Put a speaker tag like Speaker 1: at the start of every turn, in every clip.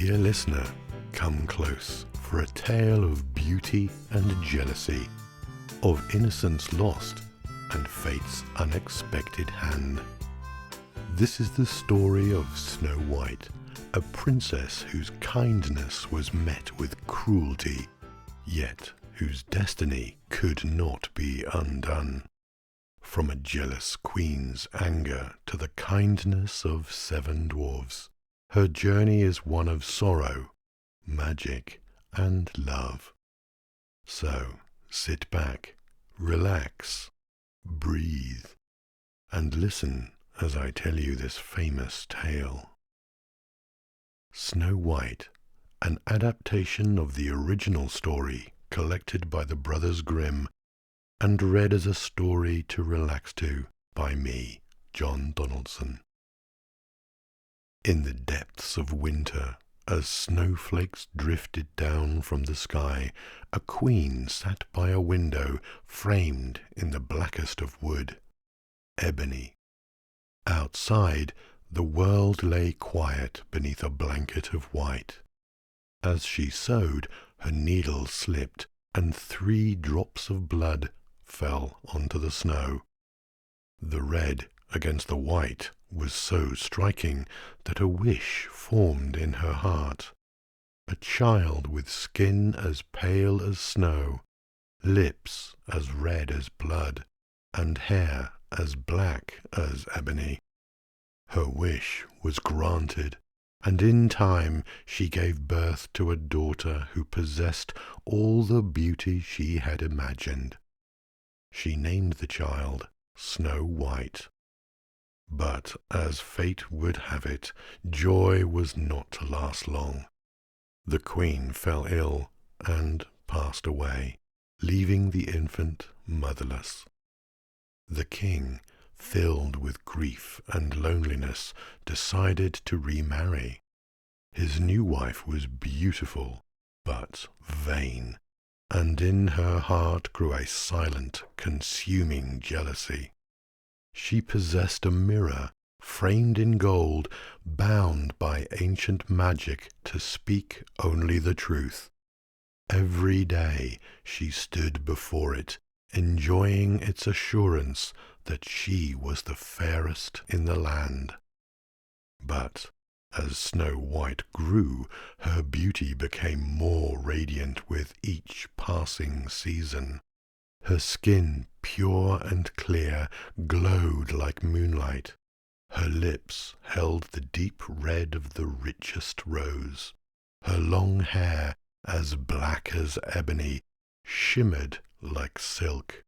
Speaker 1: Dear listener, come close for a tale of beauty and jealousy, of innocence lost and fate's unexpected hand. This is the story of Snow White, a princess whose kindness was met with cruelty, yet whose destiny could not be undone. From a jealous queen's anger to the kindness of 7 dwarfs, her journey is one of sorrow, magic, and love. So sit back, relax, breathe, and listen as I tell you this famous tale. Snow White, an adaptation of the original story collected by the Brothers Grimm and read as a story to relax to by me, John Donaldson. In the depths of winter, as snowflakes drifted down from the sky, a queen sat by a window framed in the blackest of wood, ebony. Outside, the world lay quiet beneath a blanket of white. As she sewed, her needle slipped, and 3 drops of blood fell onto the snow. The red against the white was so striking that a wish formed in her heart. A child with skin as pale as snow, lips as red as blood, and hair as black as ebony. Her wish was granted, and in time she gave birth to a daughter who possessed all the beauty she had imagined. She named the child Snow White. But as fate would have it, joy was not to last long. The queen fell ill and passed away, leaving the infant motherless. The king, filled with grief and loneliness, decided to remarry. His new wife was beautiful, but vain, and in her heart grew a silent, consuming jealousy. She possessed a mirror, framed in gold, bound by ancient magic to speak only the truth. Every day she stood before it, enjoying its assurance that she was the fairest in the land. But as Snow White grew, her beauty became more radiant with each passing season. Her skin, pure and clear, glowed like moonlight. Her lips held the deep red of the richest rose. Her long hair, as black as ebony, shimmered like silk.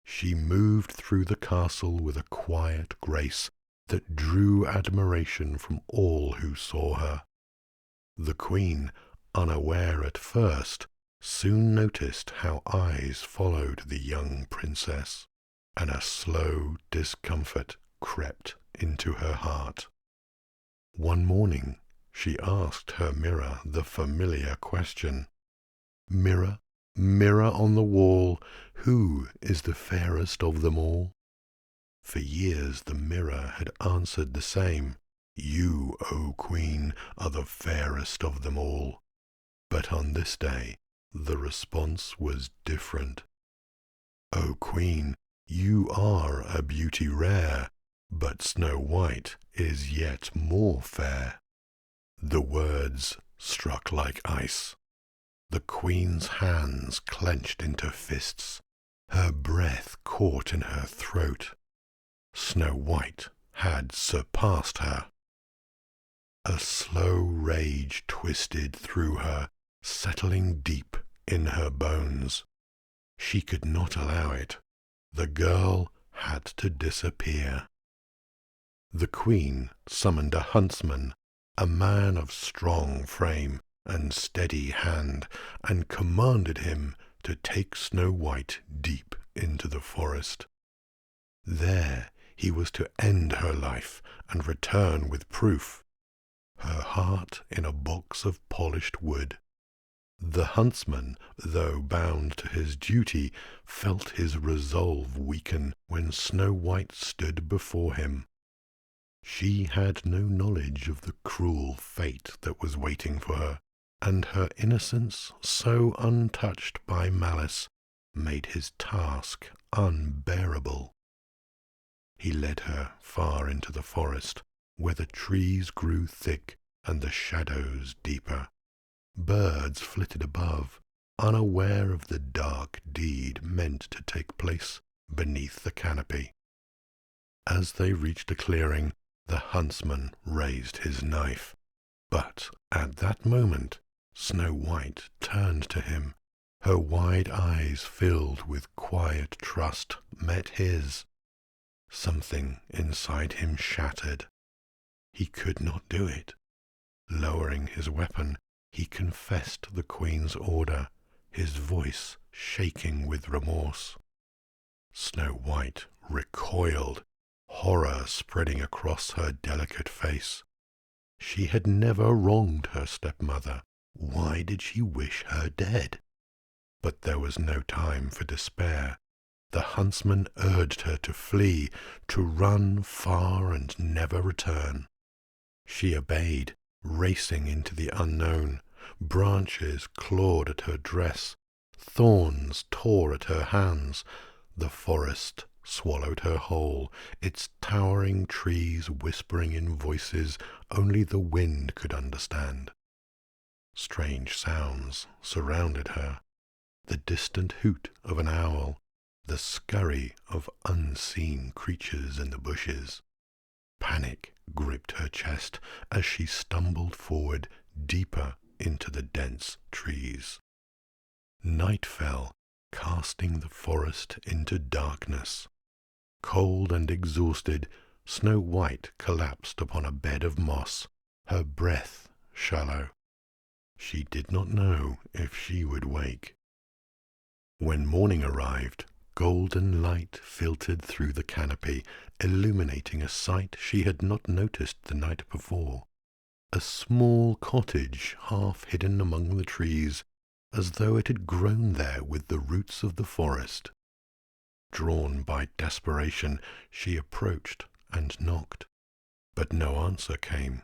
Speaker 1: She moved through the castle with a quiet grace that drew admiration from all who saw her. The queen, unaware at first, soon noticed how eyes followed the young princess, and a slow discomfort crept into her heart. One morning she asked her mirror the familiar question, "Mirror, mirror on the wall, who is the fairest of them all?" For years the mirror had answered the same, "You, O Queen, are the fairest of them all." But on this day the response was different. "O Queen, you are a beauty rare, but Snow White is yet more fair." The words struck like ice. The queen's hands clenched into fists. Her breath caught in her throat. Snow White had surpassed her. A slow rage twisted through her, settling deep in her bones. She could not allow it. The girl had to disappear. The queen summoned a huntsman, a man of strong frame and steady hand, and commanded him to take Snow White deep into the forest. There he was to end her life and return with proof, her heart in a box of polished wood. The huntsman, though bound to his duty, felt his resolve weaken when Snow White stood before him. She had no knowledge of the cruel fate that was waiting for her, and her innocence, so untouched by malice, made his task unbearable. He led her far into the forest, where the trees grew thick and the shadows deeper. Birds flitted above, unaware of the dark deed meant to take place beneath the canopy. As they reached a clearing, the huntsman raised his knife, but at that moment Snow White turned to him. Her wide eyes, filled with quiet trust, met his. Something inside him shattered. He could not do it. Lowering his weapon, he confessed the Queen's order, his voice shaking with remorse. Snow White recoiled, horror spreading across her delicate face. She had never wronged her stepmother. Why did she wish her dead? But there was no time for despair. The huntsman urged her to flee, to run far and never return. She obeyed, racing into the unknown. Branches clawed at her dress. Thorns tore at her hands. The forest swallowed her whole, its towering trees whispering in voices only the wind could understand. Strange sounds surrounded her. The distant hoot of an owl, the scurry of unseen creatures in the bushes. Panic gripped her chest as she stumbled forward deeper into the dense trees. Night fell, casting the forest into darkness. Cold and exhausted, Snow White collapsed upon a bed of moss, her breath shallow. She did not know if she would wake. When morning arrived, golden light filtered through the canopy, illuminating a sight she had not noticed the night before. A small cottage half hidden among the trees, as though it had grown there with the roots of the forest. Drawn by desperation, she approached and knocked, but no answer came.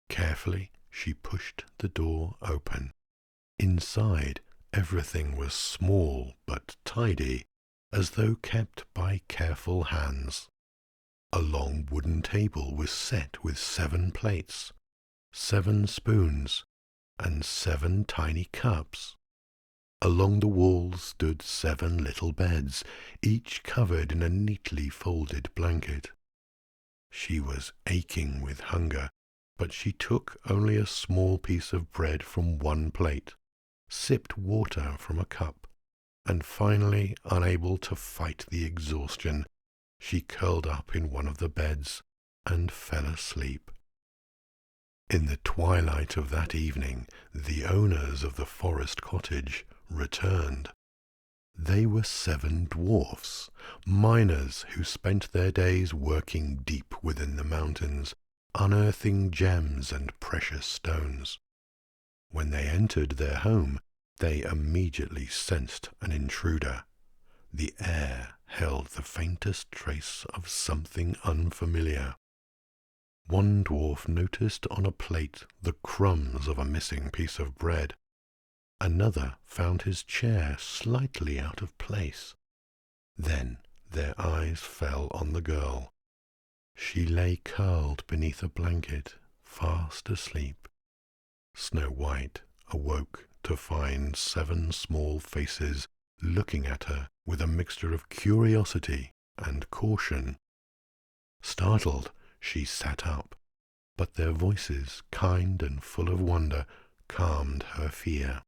Speaker 1: Carefully, she pushed the door open. Inside, everything was small but tidy, as though kept by careful hands. A long wooden table was set with 7 plates, 7 spoons, and 7 tiny cups. Along the walls stood 7 little beds, each covered in a neatly folded blanket. She was aching with hunger, but she took only a small piece of bread from one plate, sipped water from a cup, and finally, unable to fight the exhaustion, she curled up in one of the beds and fell asleep. In the twilight of that evening, the owners of the forest cottage returned. They were 7 dwarfs, miners who spent their days working deep within the mountains, unearthing gems and precious stones. When they entered their home, they immediately sensed an intruder. The air held the faintest trace of something unfamiliar. One dwarf noticed on a plate the crumbs of a missing piece of bread. Another found his chair slightly out of place. Then their eyes fell on the girl. She lay curled beneath a blanket, fast asleep. Snow White awoke to find 7 small faces looking at her with a mixture of curiosity and caution. Startled, she sat up, but their voices, kind and full of wonder, calmed her fear.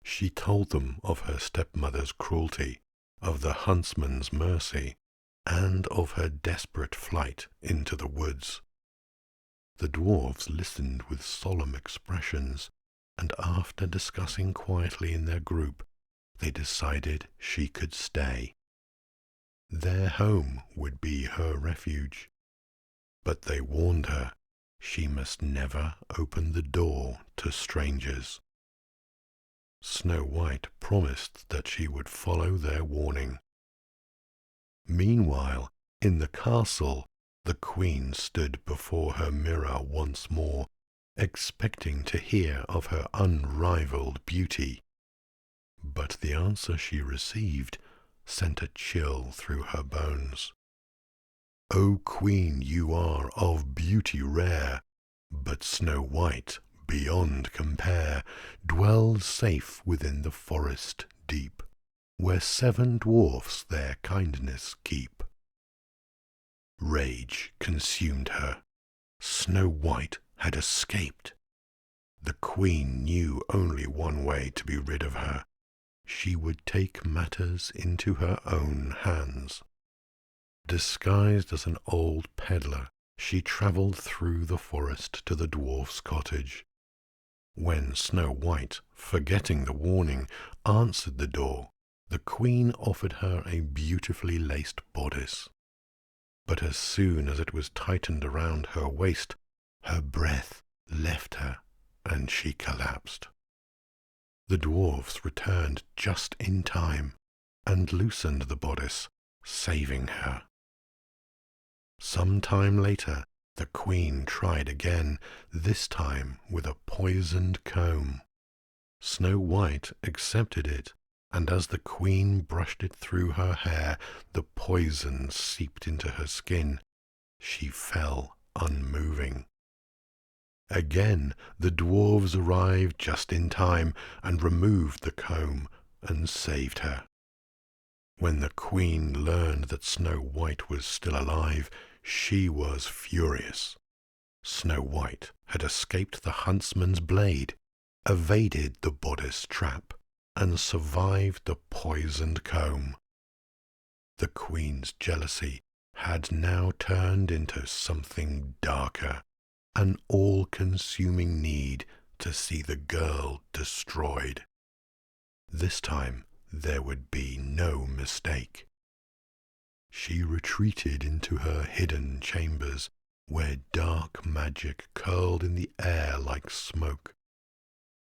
Speaker 1: She told them of her stepmother's cruelty, of the huntsman's mercy, and of her desperate flight into the woods. The dwarfs listened with solemn expressions, and after discussing quietly in their group, they decided she could stay. Their home would be her refuge, but they warned her she must never open the door to strangers. Snow White promised that she would follow their warning. Meanwhile, in the castle, The queen stood before her mirror once more, expecting to hear of her unrivalled beauty. But the answer she received sent a chill through her bones. "O queen, you are of beauty rare, but Snow White, beyond compare, dwells safe within the forest deep, where 7 dwarfs their kindness keep." Rage consumed her. Snow White had escaped. The queen knew only one way to be rid of her. She would take matters into her own hands. Disguised as an old peddler, she travelled through the forest to the dwarf's cottage. When Snow White, forgetting the warning, answered the door, the queen offered her a beautifully laced bodice. But as soon as it was tightened around her waist, her breath left her, and she collapsed. The dwarfs returned just in time and loosened the bodice, saving her. Some time later, the queen tried again, this time with a poisoned comb. Snow White accepted it, and as the queen brushed it through her hair, the poison seeped into her skin. She fell unmoving. Again the dwarves arrived just in time and removed the comb and saved her. When the queen learned that Snow White was still alive, she was furious. Snow White had escaped the huntsman's blade, evaded the bodice trap, and survived the poisoned comb. The queen's jealousy had now turned into something darker, an all-consuming need to see the girl destroyed. This time there would be no mistake. She retreated into her hidden chambers, where dark magic curled in the air like smoke.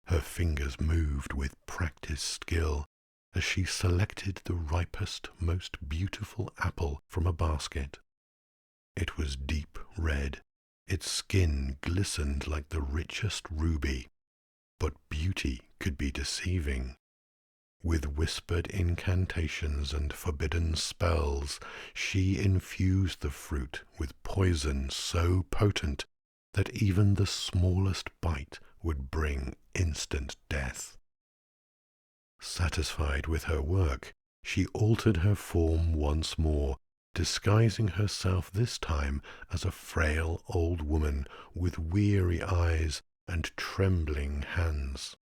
Speaker 1: Her fingers moved with practiced skill as she selected the ripest, most beautiful apple from a basket. It was deep red. Its skin glistened like the richest ruby, but beauty could be deceiving. With whispered incantations and forbidden spells, she infused the fruit with poison so potent that even the smallest bite would bring instant death. Satisfied with her work, she altered her form once more, disguising herself this time as a frail old woman with weary eyes and trembling hands.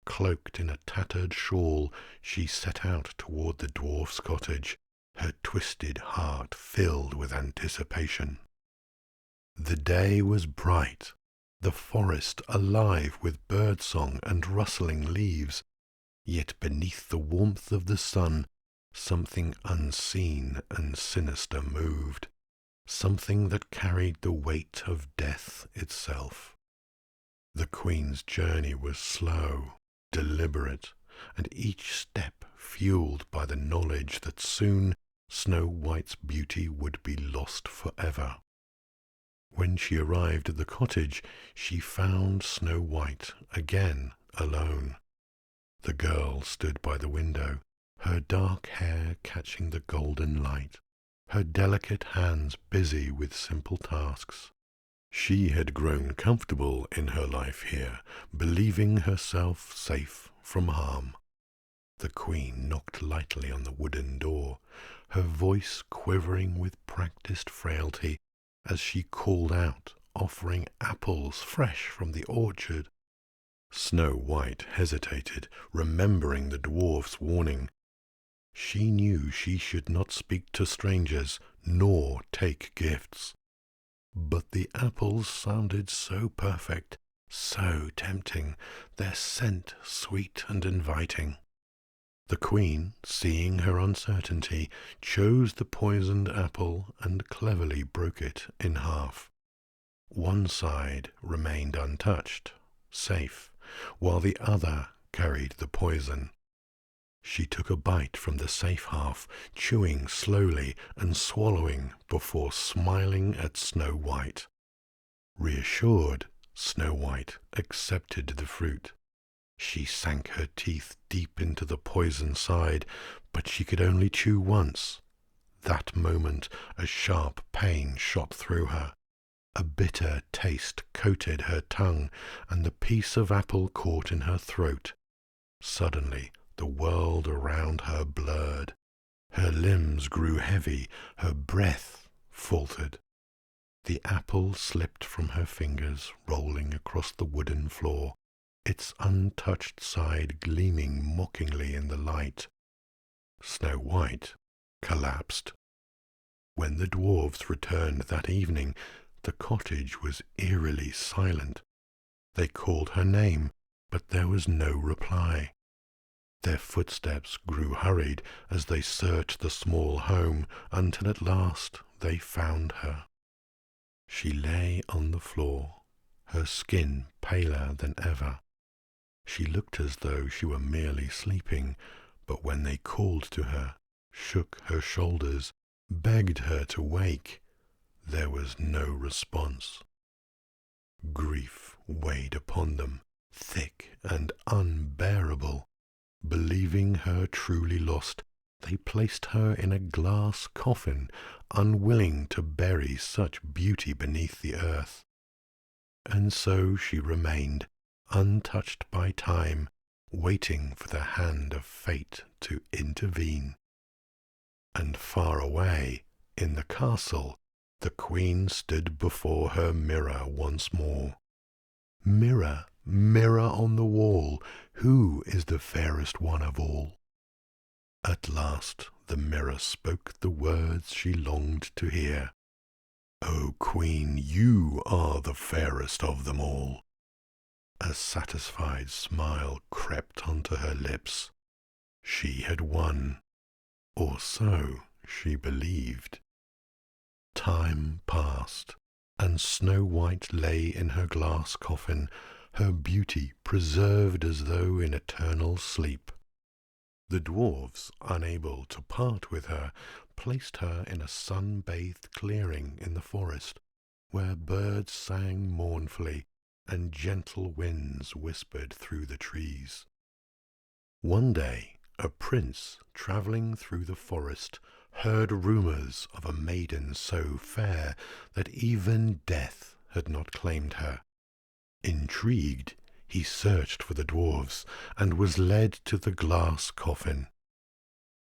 Speaker 1: Cloaked in a tattered shawl, she set out toward the dwarf's cottage, her twisted heart filled with anticipation. The day was bright, the forest alive with birdsong and rustling leaves, yet beneath the warmth of the sun something unseen and sinister moved, something that carried the weight of death itself. The queen's journey was slow, deliberate, and each step fueled by the knowledge that soon Snow White's beauty would be lost forever. When she arrived at the cottage, she found Snow White again alone. The girl stood by the window, her dark hair catching the golden light, her delicate hands busy with simple tasks. She had grown comfortable in her life here, believing herself safe from harm. The queen knocked lightly on the wooden door, her voice quivering with practiced frailty as she called out, offering apples fresh from the orchard. Snow White hesitated, remembering the dwarf's warning. She knew she should not speak to strangers, nor take gifts. But the apples sounded so perfect, so tempting, their scent sweet and inviting. The queen, seeing her uncertainty, chose the poisoned apple and cleverly broke it in half. One side remained untouched, safe, while the other carried the poison. She took a bite from the safe half, chewing slowly and swallowing before smiling at Snow White. Reassured, Snow White accepted the fruit. She sank her teeth deep into the poison side, but she could only chew once. That moment a sharp pain shot through her. A bitter taste coated her tongue, and the piece of apple caught in her throat. Suddenly the world around her blurred. Her limbs grew heavy, her breath faltered. The apple slipped from her fingers, rolling across the wooden floor, its untouched side gleaming mockingly in the light. Snow White collapsed. When the dwarfs returned that evening, the cottage was eerily silent. They called her name, but there was no reply. Their footsteps grew hurried as they searched the small home until at last they found her. She lay on the floor, her skin paler than ever. She looked as though she were merely sleeping, but when they called to her, shook her shoulders, begged her to wake, there was no response. Grief weighed upon them, thick and unbearable. Believing her truly lost, they placed her in a glass coffin, unwilling to bury such beauty beneath the earth. And so she remained, untouched by time, waiting for the hand of fate to intervene. And far away, in the castle, the queen stood before her mirror once more. Mirror, mirror on the wall, who is the fairest one of all? At last the mirror spoke the words she longed to hear. O queen, you are the fairest of them all. A satisfied smile crept onto her lips. She had won, or so she believed. Time passed, and Snow White lay in her glass coffin, her beauty preserved as though in eternal sleep. The dwarfs, unable to part with her, placed her in a sun-bathed clearing in the forest, where birds sang mournfully and gentle winds whispered through the trees. One day a prince, travelling through the forest, heard rumours of a maiden so fair that even death had not claimed her. Intrigued, he searched for the dwarfs and was led to the glass coffin.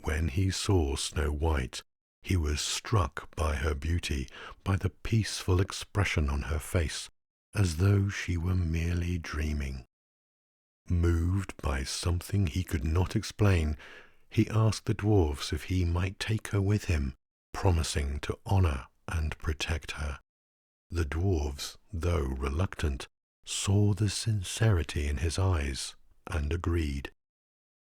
Speaker 1: When he saw Snow White, he was struck by her beauty, by the peaceful expression on her face, as though she were merely dreaming. Moved by something he could not explain, he asked the dwarfs if he might take her with him, promising to honour and protect her. The dwarfs, though reluctant, saw the sincerity in his eyes and agreed.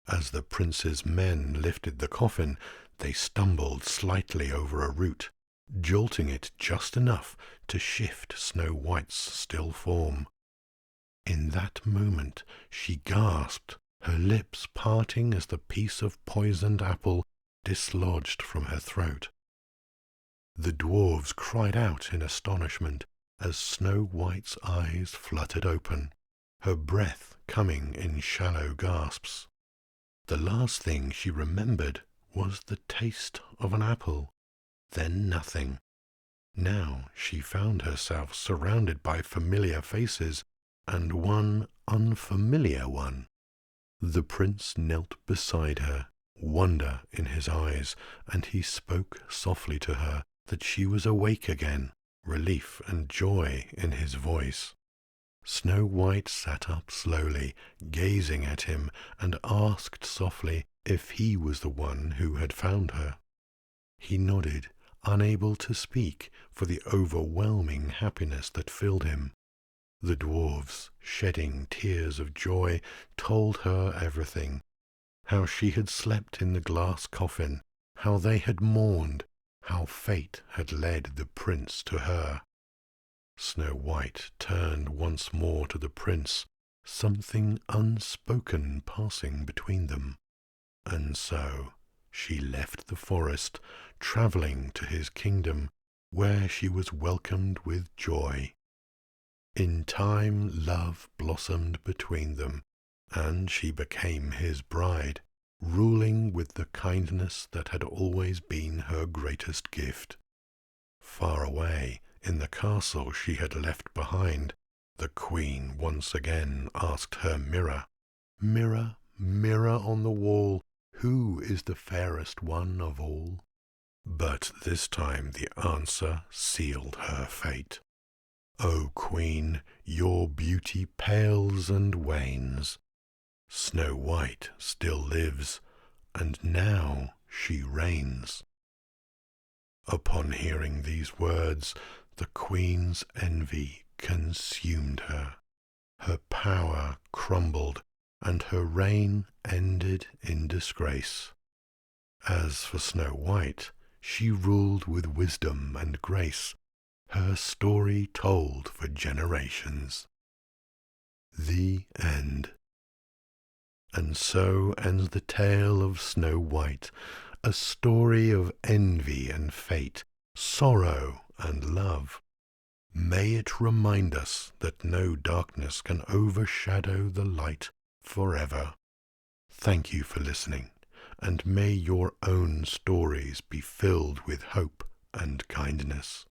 Speaker 1: As the prince's men lifted the coffin, they stumbled slightly over a root, jolting it just enough to shift Snow White's still form. In that moment she gasped, her lips parting as the piece of poisoned apple dislodged from her throat. The dwarfs cried out in astonishment as Snow White's eyes fluttered open, her breath coming in shallow gasps. The last thing she remembered was the taste of an apple, then nothing. Now she found herself surrounded by familiar faces, and one unfamiliar one. The prince knelt beside her, wonder in his eyes, and he spoke softly to her that she was awake again, relief and joy in his voice. Snow White sat up slowly, gazing at him, and asked softly if he was the one who had found her. He nodded, unable to speak for the overwhelming happiness that filled him. The dwarfs, shedding tears of joy, told her everything, how she had slept in the glass coffin, how they had mourned, how fate had led the prince to her. Snow White turned once more to the prince, something unspoken passing between them. And so she left the forest, travelling to his kingdom, where she was welcomed with joy. In time love blossomed between them, and she became his bride, ruling with the kindness that had always been her greatest gift. Far away, in the castle she had left behind, the queen once again asked her mirror, "Mirror, mirror on the wall, who is the fairest one of all?" But this time the answer sealed her fate. "O Queen, your beauty pales and wanes. Snow White still lives, and now she reigns." Upon hearing these words, the queen's envy consumed her. Her power crumbled, and her reign ended in disgrace. As for Snow White, she ruled with wisdom and grace, her story told for generations. The end. And so ends the tale of Snow White, a story of envy and fate, sorrow and love. May it remind us that no darkness can overshadow the light forever. Thank you for listening, and may your own stories be filled with hope and kindness.